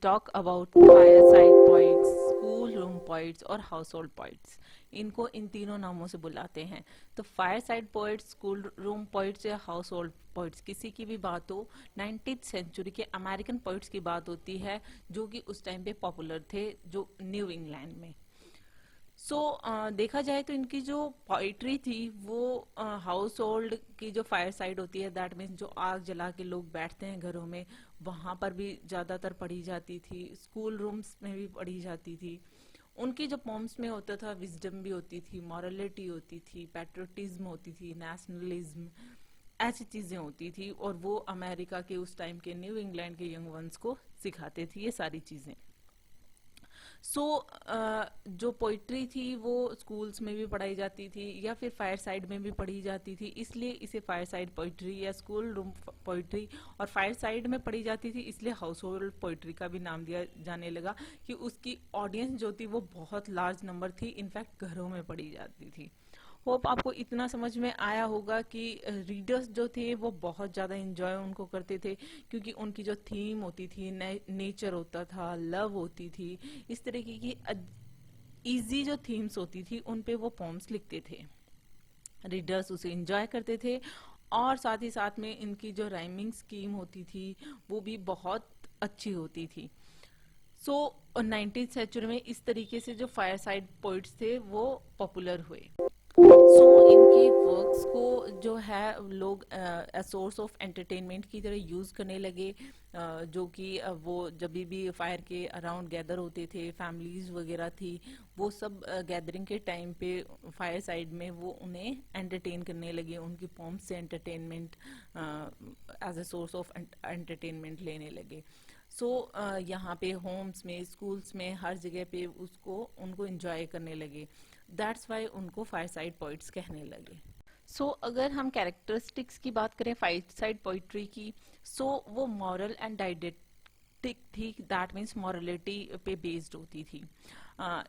Talk about fireside poets, school room poets और house hold poets. इनको इन तीनों नामों से बुलाते हैं। तो fireside poets, school room poets या हाउस होल्ड पोइट्स, किसी की भी बात हो, 19th सेंचुरी के अमेरिकन पोइट्स की बात होती है जो कि उस टाइम पे पॉपुलर थे, जो न्यू इंग्लैंड में। देखा जाए तो इनकी जो पोइट्री थी वो हाउस होल्ड की जो फायर साइड होती है, दैट मीन्स जो आग जला के लोग बैठते हैं घरों में, वहां पर भी ज्यादातर पढ़ी जाती थी। स्कूल रूम्स में भी पढ़ी जाती थी। उनकी जो पोम्स में होता था, विजडम भी होती थी, मॉरलिटी होती थी, पैट्रियोटिज्म होती थी, नेशनलिज्म, ऐसी चीजें होती थी। और वो अमेरिका के उस टाइम के न्यू इंग्लैंड के यंग वंस को सिखाते थे ये सारी चीजें। जो पोइट्री थी वो स्कूल्स में भी पढ़ाई जाती थी या फिर फायर साइड में भी पढ़ी जाती थी, इसलिए इसे फायर साइड पोइट्री या स्कूल रूम पोइट्री, और फायर साइड में पढ़ी जाती थी इसलिए हाउस होल्ड पोइट्री का भी नाम दिया जाने लगा कि उसकी ऑडियंस जो थी वो बहुत लार्ज नंबर थी, इनफैक्ट घरों में पढ़ी जाती थी। होप आपको इतना समझ में आया होगा कि रीडर्स जो थे वो बहुत ज्यादा एंजॉय उनको करते थे, क्योंकि उनकी जो थीम होती थी, नेचर होता था, लव होती थी, इस तरीके की इजी जो थीम्स होती थी उन पे वो पोम्स लिखते थे। रीडर्स उसे एंजॉय करते थे, और साथ ही साथ में इनकी जो राइमिंग स्कीम होती थी वो भी बहुत अच्छी होती थी। सो 19th सेंचुरी में इस तरीके से जो फायर साइड पोइट्स थे वो पॉपुलर हुए। इनकी वर्क्स को जो है लोग सोर्स ऑफ एंटरटेनमेंट की तरह यूज करने लगे, जो कि वो जब भी फायर के अराउंड गैदर होते थे, फैमिलीज वगैरह थी, वो सब गैदरिंग के टाइम पे फायर साइड में वो उन्हें एंटरटेन करने लगे, उनकी पोम्स से entertainment as a source of entertainment लेने लगे। यहाँ पे होम्स में, स्कूल्स में, हर जगह पे उसको उनको एंजॉय करने लगे। दैट्स वाई उनको फायर साइड पोइट्स कहने लगे। अगर हम कैरेक्टरिस्टिक्स की बात करें फायर साइड पोइट्री की, वो मॉरल एंड डाइडेक्टिक थी, दैट मीन्स मॉरलिटी पे बेस्ड होती थी।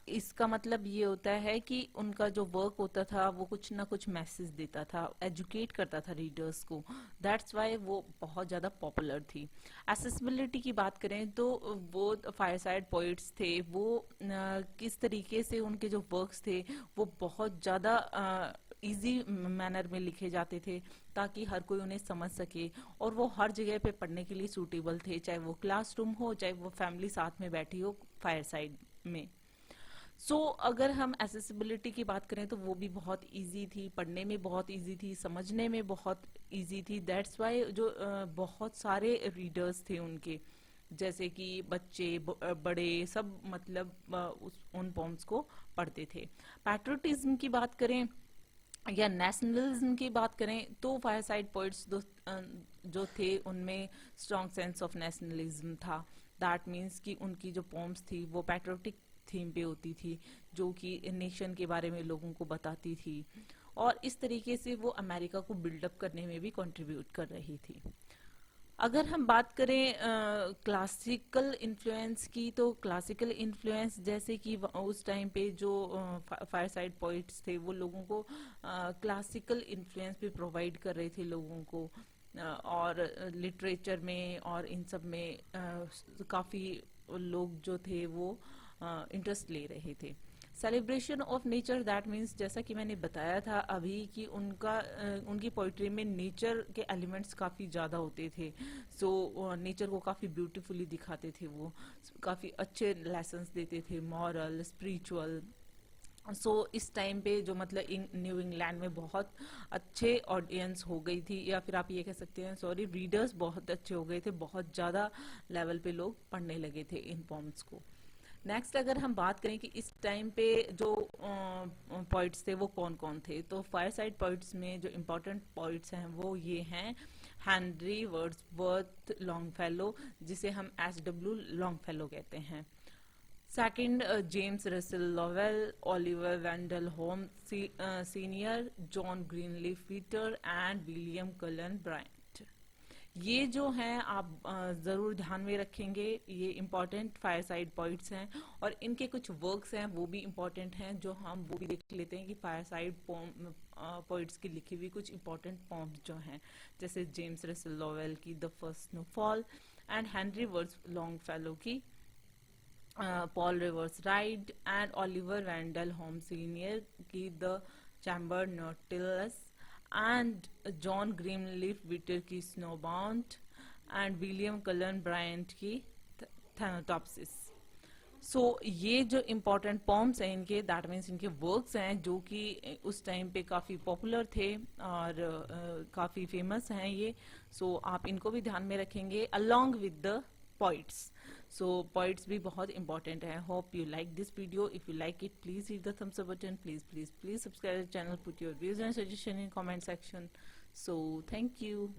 इसका मतलब ये होता है कि उनका जो वर्क होता था वो कुछ ना कुछ मैसेज देता था, एजुकेट करता था रीडर्स को। दैट्स वाई वो बहुत ज्यादा पॉपुलर थी। एसेसिबिलिटी की बात करें तो वो फायर साइड पोइट्स थे, वो किस तरीके से उनके जो वर्क्स थे वो बहुत ज्यादा इजी मैनर में लिखे जाते थे ताकि हर कोई उन्हें समझ सके, और वो हर जगह पे पढ़ने के लिए सूटेबल थे, चाहे वो क्लासरूम हो, चाहे वो फैमिली साथ में बैठी हो फायर साइड में। अगर हम एसेसिबिलिटी की बात करें तो वो भी बहुत इजी थी, पढ़ने में बहुत इजी थी, समझने में बहुत इजी थी। दैट्स वाई जो बहुत सारे रीडर्स थे उनके, जैसे कि बच्चे बड़े सब, मतलब उन पोम्स को पढ़ते थे। पैट्रियोटिज्म की बात करें या नेशनलिज्म की बात करें तो फायर साइड पोइट्स जो थे उनमें स्ट्रॉन्ग सेंस ऑफ नेशनलिज्म था। दैट मीन्स कि उनकी जो पोम्स थी वो पैट्रियोटिक थीम पे होती थी, जो कि नेशन के बारे में लोगों को बताती थी, और इस तरीके से वो अमेरिका को बिल्डअप करने में भी कंट्रीब्यूट कर रही थी। अगर हम बात करें क्लासिकल इन्फ्लुएंस की, तो क्लासिकल इन्फ्लुएंस जैसे कि उस टाइम पे जो फायर साइड पोइट्स थे वो लोगों को क्लासिकल इन्फ्लुएंस भी प्रोवाइड कर रहे थे लोगों को, और लिटरेचर में और इन सब में काफी लोग जो थे वो इंटरेस्ट ले रहे थे। Celebration of nature, that means जैसा कि मैंने बताया था अभी कि उनकी पोइट्री में नेचर के एलिमेंट्स काफी ज्यादा होते थे। नेचर को काफी ब्यूटीफुली दिखाते थे, वो काफी अच्छे लेसन्स देते थे, मॉरल, स्पिरिचुअल। इस टाइम पे जो मतलब न्यू इंग्लैंड में बहुत अच्छे ऑडियंस हो गई थी, या फिर आप ये कह सकते हैं, सॉरी, रीडर्स बहुत अच्छे हो गए थे, बहुत ज्यादा लेवल पे लोग पढ़ने लगे थे इन पॉम्स को। नेक्स्ट अगर हम बात करें कि इस टाइम पे जो पॉइट्स थे वो कौन कौन थे, तो फायर साइड पॉइट्स में जो इम्पोर्टेंट पॉइट्स हैं वो ये हैं: हेनरी वर्ड्सवर्थ लॉन्गफेलो, जिसे हम एस.डब्ल्यू. लॉन्गफेलो कहते हैं। Second, James Russell Lowell, Oliver Wendell Holmes senior, John Greenleaf Whittier and William Cullen Bryant. ये जो हैं आप जरूर ध्यान में रखेंगे, ये इम्पोर्टेंट फायर साइड पॉइंट्स हैं, और इनके कुछ वर्क्स हैं वो भी इम्पोर्टेंट हैं, जो हम वो भी देख लेते हैं कि फायर साइड पॉइंट्स की लिखी हुई कुछ इम्पोर्टेंट पॉम्स जो हैं, जैसे जेम्स रसेल लॉवेल की the first snowfall and Henry Wordsworth Longfellow की Paul Revere's ride and Oliver Wendell होम सीनियर की the chamber nautilus and John Greenleaf Whittier की snowbound and William Cullen Bryant की थैनोटॉप्सिस। सो ये जो इम्पोर्टेंट पॉम्स हैं इनके, दैट मीन्स इनके वर्क्स हैं जो कि उस टाइम पे काफ़ी पॉपुलर थे और काफ़ी फेमस हैं ये। सो आप इनको भी ध्यान में रखेंगे along with the poets. So poets भी बहुत इंपॉर्टेंट है। Hope you like this video. If you like it please hit the thumbs up button, please subscribe the channel, put your views and suggestion in comment section. So thank you.